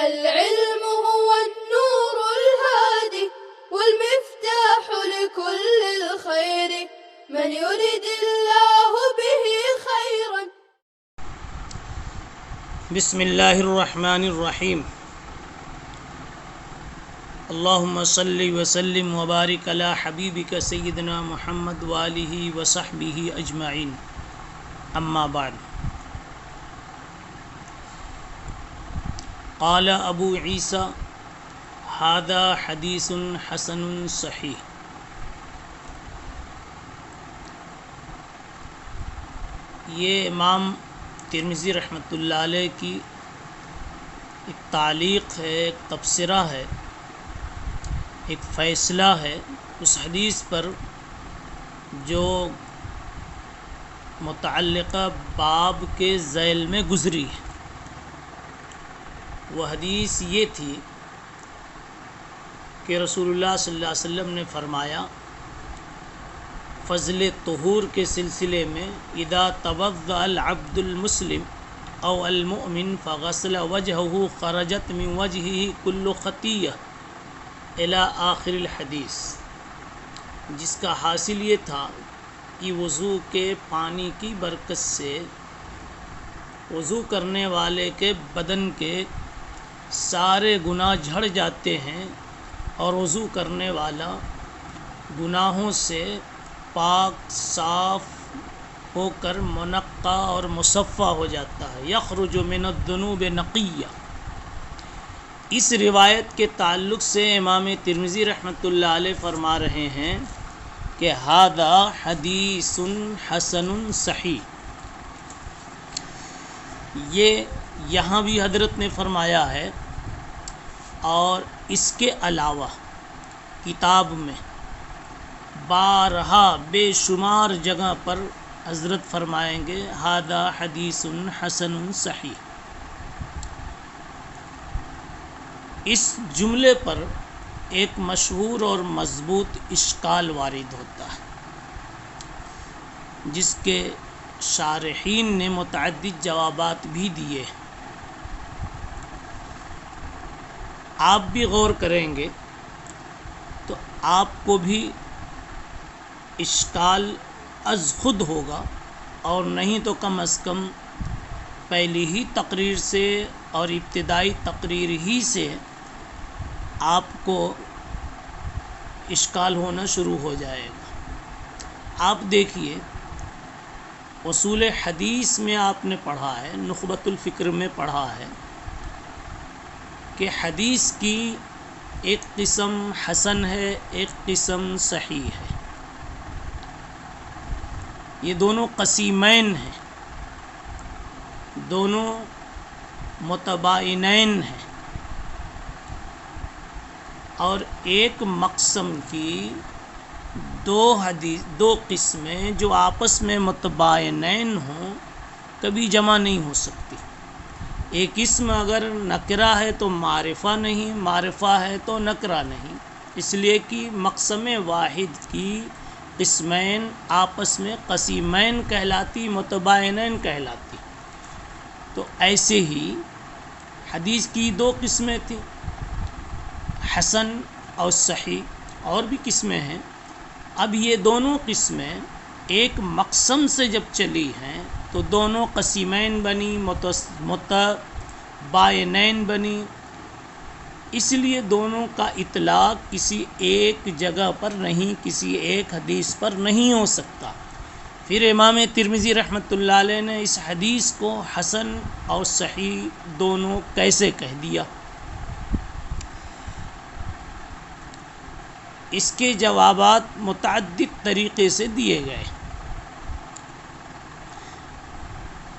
العلم هو النور الهادي والمفتاح لكل الخير من يرد الله به خيرا. بسم اللہ الرحمن الرحیم. اللہم صلی وسلم وبارک علی حبیبک سیدنا محمد وآلہ وصحبہ اجمعین. اما بعد. قال ابو عیسیٰ ھذا حدیث حسن صحیح. یہ امام ترمذی رحمۃ اللہ علیہ کی ایک تعلیق ہے، ایک تبصرہ ہے، ایک فیصلہ ہے اس حدیث پر جو متعلقہ باب کے ذیل میں گزری ہے. وہ حدیث یہ تھی کہ رسول اللہ صلی اللہ علیہ وسلم نے فرمایا فضل طہور کے سلسلے میں اذا توضأ العبد المسلم او المؤمن فغسل وجهه خرجت من وجهه كل خطیہ الی آخر الحدیث، جس کا حاصل یہ تھا کہ وضو کے پانی کی برکت سے وضو کرنے والے کے بدن کے سارے گناہ جھڑ جاتے ہیں اور وضو کرنے والا گناہوں سے پاک صاف ہو کر منقع اور مصفہ ہو جاتا ہے. یخرج من الذنوب نقیہ. اس روایت کے تعلق سے امام ترمذی رحمۃ اللہ علیہ فرما رہے ہیں کہ ھذا حدیث حسن صحیح. یہ یہاں بھی حضرت نے فرمایا ہے اور اس کے علاوہ کتاب میں بارہا بے شمار جگہ پر حضرت فرمائیں گے ھذا حدیث حسن صحیح. اس جملے پر ایک مشہور اور مضبوط اشکال وارد ہوتا ہے جس کے شارحین نے متعدد جوابات بھی دیے. آپ بھی غور کریں گے تو آپ کو بھی اشکال از خود ہوگا، اور نہیں تو کم از کم پہلی ہی تقریر سے اور ابتدائی تقریر ہی سے آپ کو اشکال ہونا شروع ہو جائے گا. آپ دیکھیے اصول حدیث میں آپ نے پڑھا ہے، نخبۃ الفکر میں پڑھا ہے کہ حدیث کی ایک قسم حسن ہے، ایک قسم صحیح ہے. یہ دونوں قسیمین ہیں، دونوں متباینین ہیں، اور ایک مقسم کی دو قسمیں جو آپس میں متباینین ہوں کبھی جمع نہیں ہو سکتی. ایک اسم اگر نکرہ ہے تو معرفہ نہیں، معرفہ ہے تو نکرہ نہیں، اس لیے کہ مقسم واحد کی قسمین آپس میں قسیمین کہلاتی، متباینین کہلاتی. تو ایسے ہی حدیث کی دو قسمیں تھیں، حسن اور صحیح، اور بھی قسمیں ہیں. اب یہ دونوں قسمیں ایک مقسم سے جب چلی ہیں تو دونوں قسیمین بنی، متباینین بنی. اس لیے دونوں کا اطلاق کسی ایک جگہ پر نہیں، کسی ایک حدیث پر نہیں ہو سکتا. پھر امام ترمذی رحمۃ اللہ علیہ نے اس حدیث کو حسن اور صحیح دونوں کیسے کہہ دیا؟ اس کے جوابات متعدد طریقے سے دیے گئے.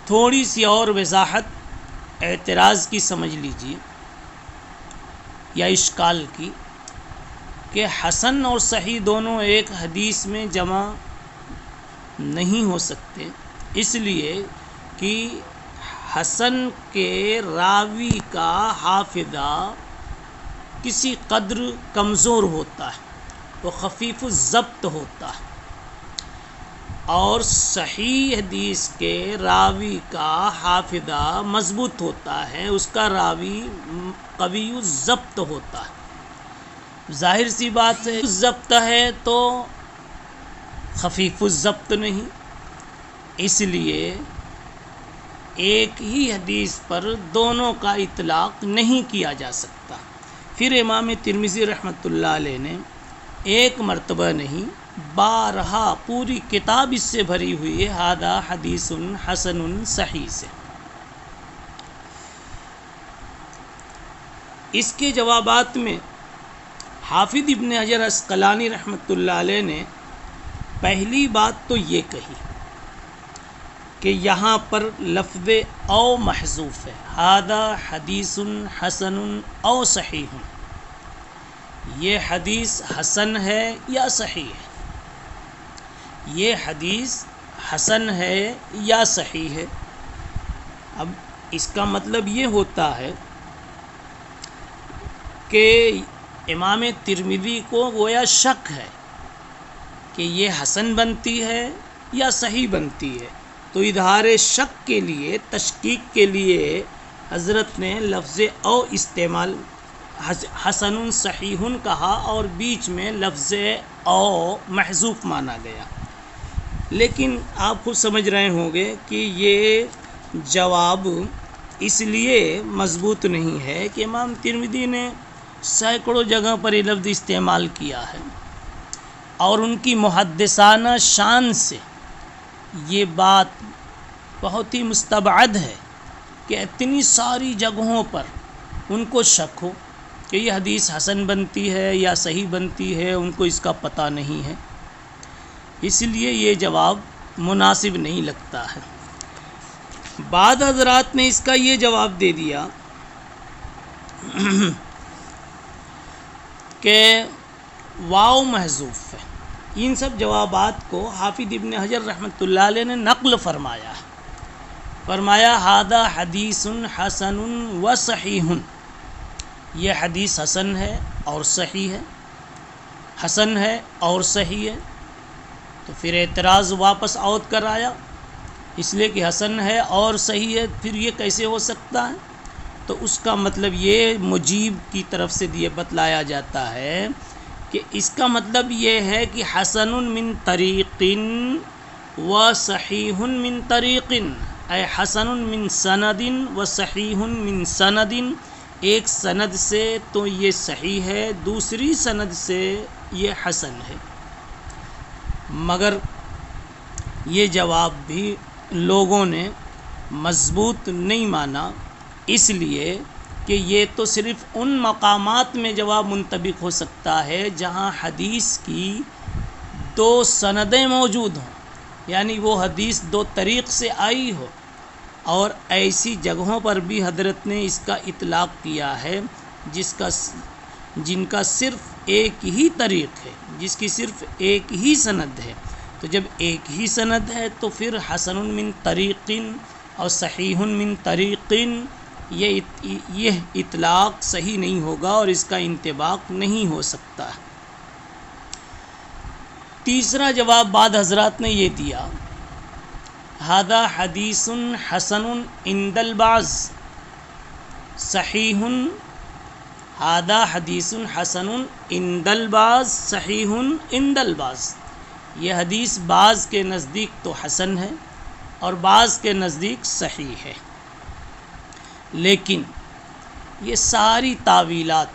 تھوڑی سی اور وضاحت اعتراض کی سمجھ لیجیے یا اشکال کی، کہ حسن اور صحیح دونوں ایک حدیث میں جمع نہیں ہو سکتے، اس لیے کہ حسن کے راوی کا حافظہ کسی قدر کمزور ہوتا ہے، وہ خفیف الضبط ہوتا ہے، اور صحیح حدیث کے راوی کا حافظہ مضبوط ہوتا ہے، اس کا راوی قوی الضبط ہوتا ہے۔ ظاہر سی بات ہے، ضبط ہے تو خفیف الضبط نہیں، اس لیے ایک ہی حدیث پر دونوں کا اطلاق نہیں کیا جا سکتا۔ پھر امام ترمذی رحمۃ اللہ علیہ نے ایک مرتبہ نہیں بارہا پوری کتاب اس سے بھری ہوئی ہے ھذا حدیث حسن صحیح سے۔ اس کے جوابات میں حافظ ابن حجر عسقلانی رحمۃ اللہ علیہ نے پہلی بات تو یہ کہی کہ یہاں پر لفظ او محذوف ہے، ھذا حدیث حسن او صحیح، یہ حدیث حسن ہے یا صحیح ہے، یہ حدیث حسن ہے یا صحیح ہے۔ اب اس کا مطلب یہ ہوتا ہے کہ امام ترمذی کو گویا شک ہے کہ یہ حسن بنتی ہے یا صحیح بنتی ہے، تو اظہار شک کے لیے، تشکیک کے لیے حضرت نے لفظ او استعمال، حسن صحیح کہا اور بیچ میں لفظ او محذوف مانا گیا۔ لیکن آپ خود سمجھ رہے ہوں گے کہ یہ جواب اس لیے مضبوط نہیں ہے کہ امام ترمذی نے سینکڑوں جگہ پر یہ لفظ استعمال کیا ہے، اور ان کی محدثانہ شان سے یہ بات بہت ہی مستبعد ہے کہ اتنی ساری جگہوں پر ان کو شک ہو کہ یہ حدیث حسن بنتی ہے یا صحیح بنتی ہے، ان کو اس کا پتہ نہیں ہے، اس لیے یہ جواب مناسب نہیں لگتا ہے۔ بعض حضرات نے اس کا یہ جواب دے دیا کہ واو محذوف ہے۔ ان سب جوابات کو حافظ ابن حجر رحمۃ اللہ علیہ نے نقل فرمایا ھذا حدیث حسن و صحیح، یہ حدیث حسن ہے اور صحیح ہے، حسن ہے اور صحیح ہے۔ تو پھر اعتراض واپس عود کر آیا، اس لیے کہ حسن ہے اور صحیح ہے، پھر یہ کیسے ہو سکتا ہے؟ تو اس کا مطلب یہ مجیب کی طرف سے یہ بتلایا جاتا ہے کہ اس کا مطلب یہ ہے کہ حسن من طریق و صحیح من طریق، اے حسن من سند و صحیح من سند، ایک سند سے تو یہ صحیح ہے، دوسری سند سے یہ حسن ہے۔ مگر یہ جواب بھی لوگوں نے مضبوط نہیں مانا، اس لیے کہ یہ تو صرف ان مقامات میں جواب منطبق ہو سکتا ہے جہاں حدیث کی دو سندیں موجود ہوں، یعنی وہ حدیث دو طریق سے آئی ہو، اور ایسی جگہوں پر بھی حضرت نے اس کا اطلاق کیا ہے جن کا صرف ایک ہی طریق ہے، جس کی صرف ایک ہی سند ہے۔ تو جب ایک ہی سند ہے تو پھر حسن من طریق اور صحیح من طریق یہ اطلاق صحیح نہیں ہوگا اور اس کا انطباق نہیں ہو سکتا۔ تیسرا جواب بعد حضرات نے یہ دیا، ھذا حدیث حسن عند البعض صحیح، ھذا حدیث حسن عند البعض صحیح عند البعض، یہ حدیث بعض کے نزدیک تو حسن ہے اور بعض کے نزدیک صحیح ہے۔ لیکن یہ ساری تعویلات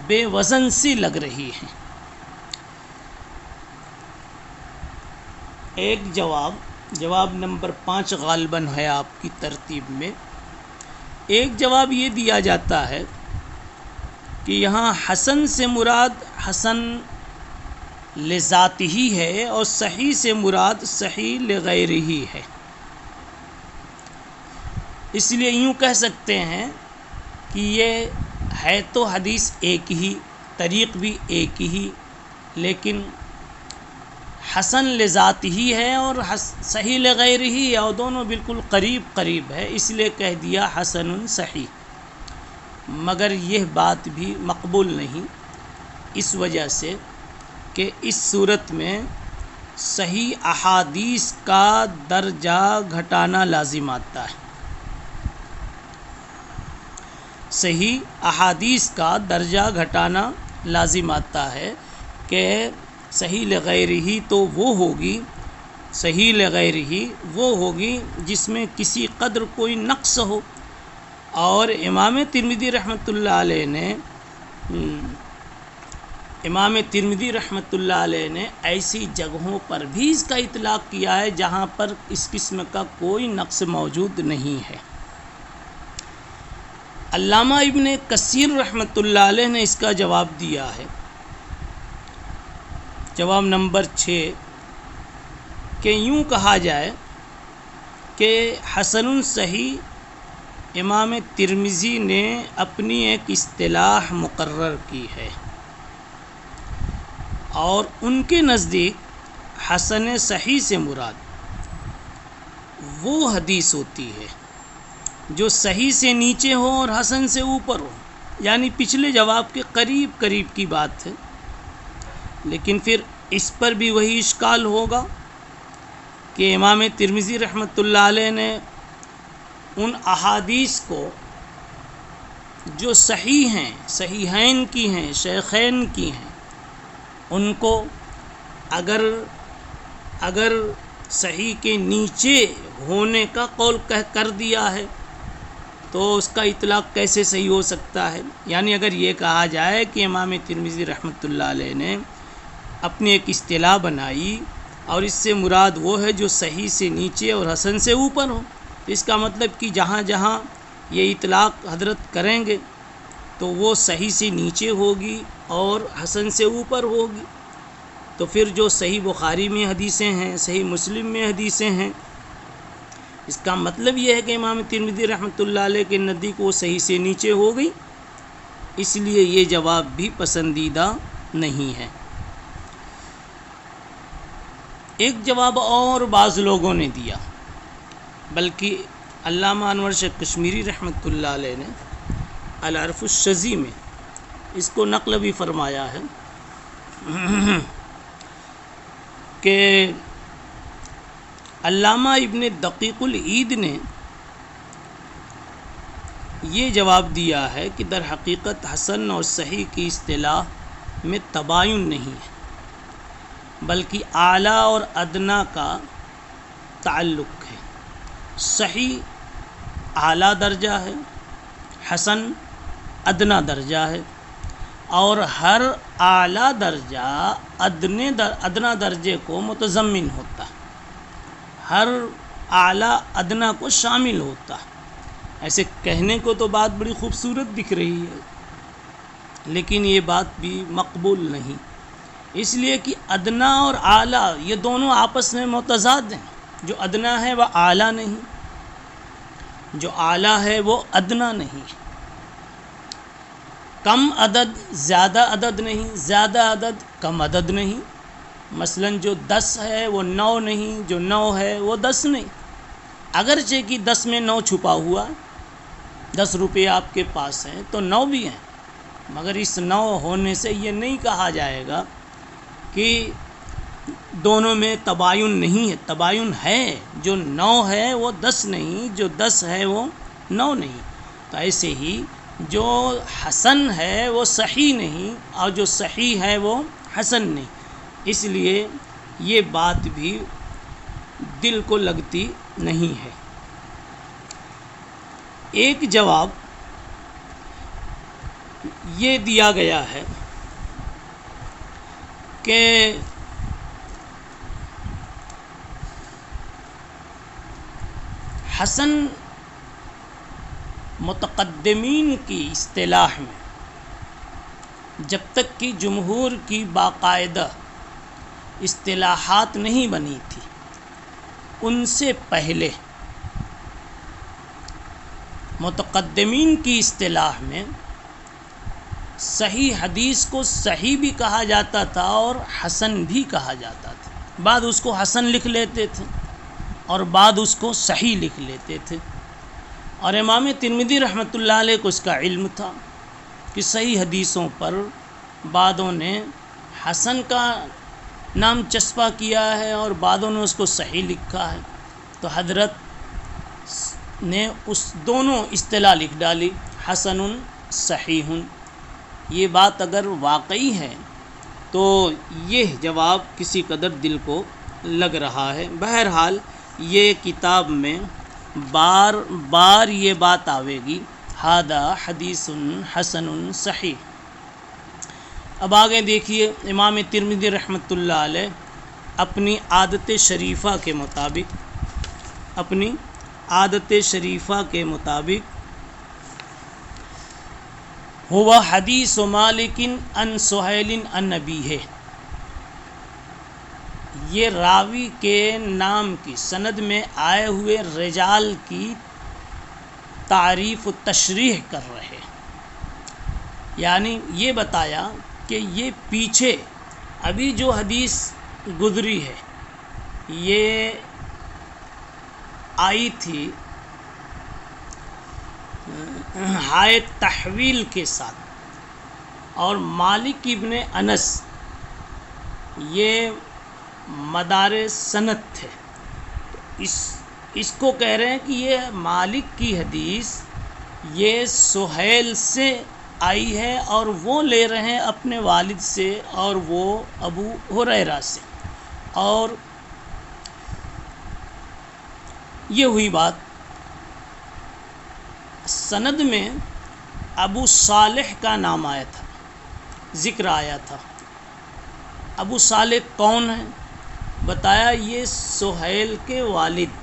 بے وزن سی لگ رہی ہیں۔ ایک جواب نمبر 5 غالباً ہے آپ کی ترتیب میں، ایک جواب یہ دیا جاتا ہے کہ یہاں حسن سے مراد حسن لذاتہ ہی ہے اور صحیح سے مراد صحیح لغیرہ ہی ہے۔ اس لیے یوں کہہ سکتے ہیں کہ یہ ہے تو حدیث ایک ہی، طریق بھی ایک ہی، لیکن حسن لذات ہی ہے اور صحیح لغیر ہی ہے، اور دونوں بالکل قریب ہے، اس لیے کہہ دیا حسن صحیح۔ مگر یہ بات بھی مقبول نہیں، اس وجہ سے کہ اس صورت میں صحیح احادیث کا درجہ گھٹانا لازم آتا ہے. صحیح احادیث کا درجہ گھٹانا لازم آتا ہے کہ صحیح لغیرہ تو وہ ہوگی، صحیح لغیرہ وہ ہوگی جس میں کسی قدر کوئی نقص ہو. اور امام ترمذی رحمۃ اللہ علیہ نے ایسی جگہوں پر بھی اس کا اطلاق کیا ہے جہاں پر اس قسم کا کوئی نقص موجود نہیں ہے. علامہ ابن کثیر رحمۃ اللہ علیہ نے اس کا جواب دیا ہے، جواب نمبر 6، کہ یوں کہا جائے کہ حسن صحیح امام ترمذی نے اپنی ایک اصطلاح مقرر کی ہے، اور ان کے نزدیک حسن صحیح سے مراد وہ حدیث ہوتی ہے جو صحیح سے نیچے ہو اور حسن سے اوپر ہو. یعنی پچھلے جواب کے قریب قریب کی بات ہے. لیکن پھر اس پر بھی وہی اشکال ہوگا کہ امام ترمذی رحمۃ اللہ علیہ نے ان احادیث کو جو صحیح ہیں، صحیحین کی ہیں، شیخین کی ہیں، ان کو اگر صحیح کے نیچے ہونے کا قول کر دیا ہے تو اس کا اطلاق کیسے صحیح ہو سکتا ہے؟ یعنی اگر یہ کہا جائے کہ امام ترمذی رحمۃ اللہ علیہ نے اپنی ایک اصطلاح بنائی اور اس سے مراد وہ ہے جو صحیح سے نیچے اور حسن سے اوپر ہو، تو اس کا مطلب کہ جہاں جہاں یہ اطلاق حضرت کریں گے تو وہ صحیح سے نیچے ہوگی اور حسن سے اوپر ہوگی. تو پھر جو صحیح بخاری میں حدیثیں ہیں، صحیح مسلم میں حدیثیں ہیں، اس کا مطلب یہ ہے کہ امام ترمذی رحمۃ اللہ علیہ کے نزدیک وہ صحیح سے نیچے ہو گئی. اس لیے یہ جواب بھی پسندیدہ نہیں ہے. ایک جواب اور بعض لوگوں نے دیا، بلکہ علامہ انور شاہ کشمیری رحمۃ اللہ علیہ نے العرف الشذی میں اس کو نقل بھی فرمایا ہے کہ علامہ ابن دقیق العید نے یہ جواب دیا ہے کہ در حقیقت حسن اور صحیح کی اصطلاح میں تباین نہیں ہے، بلکہ اعلیٰ اور ادنیٰ کا تعلق ہے. صحیح اعلیٰ درجہ ہے، حسن ادنیٰ درجہ ہے، اور ہر اعلیٰ درجہ ادنیٰ درجے کو متضمن ہوتا ہے، ہر اعلیٰ ادنیٰ کو شامل ہوتا ہے. ایسے کہنے کو تو بات بڑی خوبصورت دکھ رہی ہے، لیکن یہ بات بھی مقبول نہیں، اس لیے کہ ادنیٰ اور اعلیٰ یہ دونوں آپس میں متضاد ہیں. جو ادنیٰ ہے وہ اعلیٰ نہیں، جو اعلیٰ ہے وہ ادنیٰ نہیں. کم عدد زیادہ عدد نہیں، زیادہ عدد کم عدد نہیں. مثلا جو 10 ہے وہ 9 نہیں، جو 9 ہے وہ 10 نہیں. اگرچہ کہ 10 میں 9 چھپا ہوا، 10 روپے آپ کے پاس ہیں تو 9 بھی ہیں، مگر اس 9 ہونے سے یہ نہیں کہا جائے گا کہ دونوں میں تباین نہیں ہے. تباین ہے، جو 9 ہے وہ 10 نہیں، جو 10 ہے وہ 9 نہیں. تو ایسے ہی جو حسن ہے وہ صحیح نہیں، اور جو صحیح ہے وہ حسن نہیں. اس لیے یہ بات بھی دل کو لگتی نہیں ہے. ایک جواب یہ دیا گیا ہے کہ حسن متقدمین کی اصطلاح میں جب تک کہ جمہور کی باقاعدہ اصطلاحات نہیں بنی تھی، ان سے پہلے متقدمین کی اصطلاح میں صحیح حدیث کو صحیح بھی کہا جاتا تھا اور حسن بھی کہا جاتا تھا. بعد اس کو حسن لکھ لیتے تھے اور بعد اس کو صحیح لکھ لیتے تھے. اور امام ترمذی رحمۃ اللہ علیہ کو اس کا علم تھا کہ صحیح حدیثوں پر بعضوں نے حسن کا نام چسپا کیا ہے اور بعضوں نے اس کو صحیح لکھا ہے، تو حضرت نے اس دونوں اصطلاح لکھ ڈالی، حسن صحیح۔ یہ بات اگر واقعی ہے تو یہ جواب کسی قدر دل کو لگ رہا ہے۔ بہرحال یہ کتاب میں بار بار یہ بات آوے گی، ھذا حدیث حسن صحیح۔ اب آگے دیکھیے، امام ترمذی رحمۃ اللہ علیہ اپنی عادت شریفہ کے مطابق ہوا حدیث مالک عن سہیل عن ابیہ، یہ راوی کے نام کی سند میں آئے ہوئے رجال کی تعریف و تشریح کر رہے، یعنی یہ بتایا کہ یہ پیچھے ابھی جو حدیث گزری ہے یہ آئی تھی ہائے تحویل کے ساتھ، اور مالک ابن انس یہ مدار سند تھے۔ اس کو کہہ رہے ہیں کہ یہ مالک کی حدیث یہ سہیل سے آئی ہے اور وہ لے رہے ہیں اپنے والد سے اور وہ ابو ہریرہ سے، اور یہ ہوئی بات۔ سند میں ابو صالح کا نام آیا تھا، ذکر آیا تھا۔ ابو صالح کون ہے؟ بتایا یہ سہیل کے والد،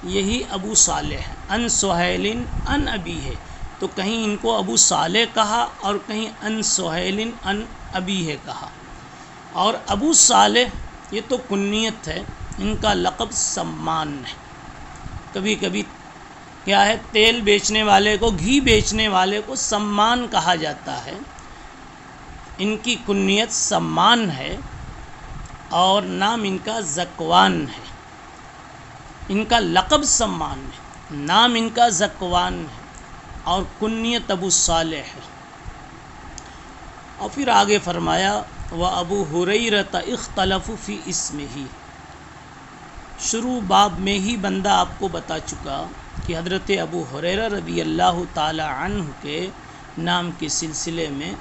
یہی ابو صالح ہے، ان سہیل ان ابی ہے، تو کہیں ان کو ابو صالح کہا اور کہیں ان سہیل ان ابی ہے کہا۔ اور ابو صالح یہ تو کنیت ہے، ان کا لقب سمان ہے۔ کبھی کبھی کیا ہے، تیل بیچنے والے کو، گھی بیچنے والے کو سمان کہا جاتا ہے، ان کی کنیت سمان ہے اور نام ان کا ذکوان ہے۔ ان کا لقب سمان ہے، نام ان کا ذکوان ہے اور کنیت ابو صالح ہے۔ اور پھر آگے فرمایا وَأَبُو هُرَيْرَةَ اخْتَلَفُوا فِي اسْمِهِ، شروع باب میں ہی بندہ آپ کو بتا چکا کہ حضرت ابو ہریرہ رضی اللہ تعالی عنہ کے نام کے سلسلے میں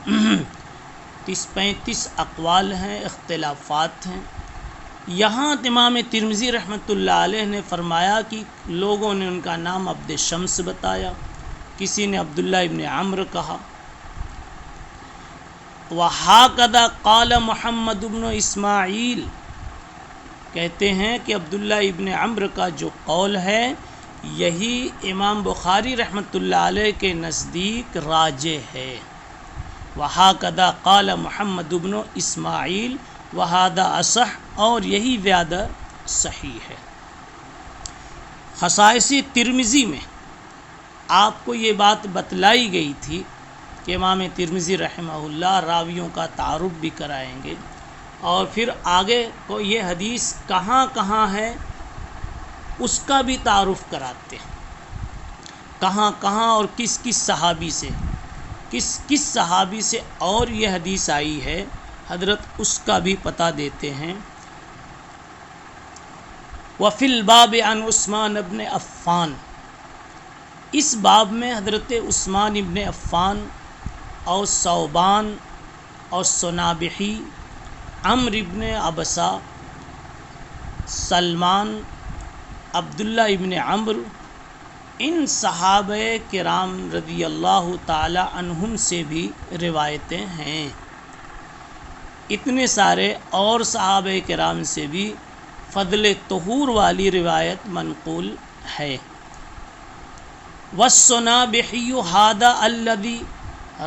35 اقوال ہیں، اختلافات ہیں۔ یہاں امام ترمذی رحمۃ اللہ علیہ نے فرمایا کہ لوگوں نے ان کا نام عبد شمس بتایا، کسی نے عبداللہ ابن عمرو کہا۔ وَهَكَذَا قَالَ محمد بن اسماعیل، کہتے ہیں کہ عبداللہ ابن عمرو کا جو قول ہے یہی امام بخاری رحمۃ اللہ علیہ کے نزدیک راجح ہے۔ وَهَكَذَا قَالَ محمد بن اسماعیل وَهَذَا أَصَحُّ، اور یہی زیادہ صحیح ہے۔ خصائص ترمذی میں آپ کو یہ بات بتلائی گئی تھی کہ امام ترمذی رحمہ اللہ راویوں کا تعارف بھی کرائیں گے، اور پھر آگے کو یہ حدیث کہاں کہاں ہے اس کا بھی تعارف کراتے ہیں، کہاں کہاں اور کس کس صحابی سے، کس کس صحابی سے اور یہ حدیث آئی ہے، حضرت اس کا بھی پتہ دیتے ہیں۔ وفی الباب عن عثمان ابن عفان، اس باب میں حضرت عثمان ابن عفان اور ثوبان اور سنابحی، عمرو ابن عبسہ، سلمان، عبداللہ ابن عمرو، ان صحابہ کرام رضی اللہ تعالی عنہم سے بھی روایتیں ہیں۔ اتنے سارے اور صحابہ کرام سے بھی فضل طہور والی روایت منقول ہے۔ والسنابحی ھذا الذی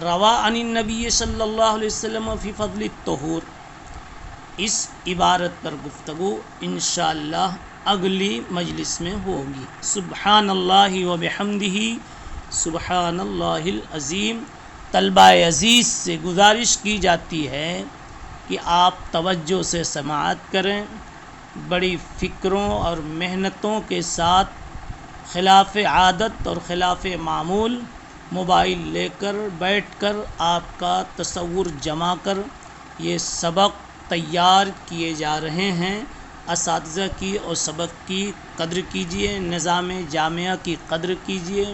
روى عن النبی صلی اللہ علیہ وسلم فی فضل الطہور، اس عبارت پر گفتگو انشاءاللہ اگلی مجلس میں ہوگی۔ سبحان اللہ و بحمدہ سبحان اللہ العظیم۔ طلبہ عزیز سے گزارش کی جاتی ہے کہ آپ توجہ سے سماعت کریں، بڑی فکروں اور محنتوں کے ساتھ خلاف عادت اور خلاف معمول موبائل لے کر بیٹھ کر آپ کا تصور جما کر یہ سبق تیار کیے جا رہے ہیں، اساتذہ کی اور سبق کی قدر کیجیے، نظام جامعہ کی قدر کیجیے،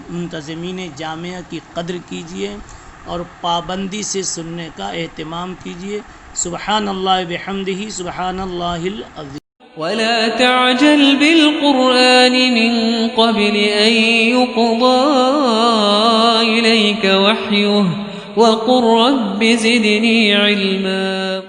منتظمین جامعہ کی قدر کیجیے اور پابندی سے سننے کا اہتمام کیجیے۔ سبحان اللہ بحمدہ، سبحان اللہ العظیم۔ ولا تعجل بالقرآن من قبل أن يقضى إليك وحيه وقل رب زدني علما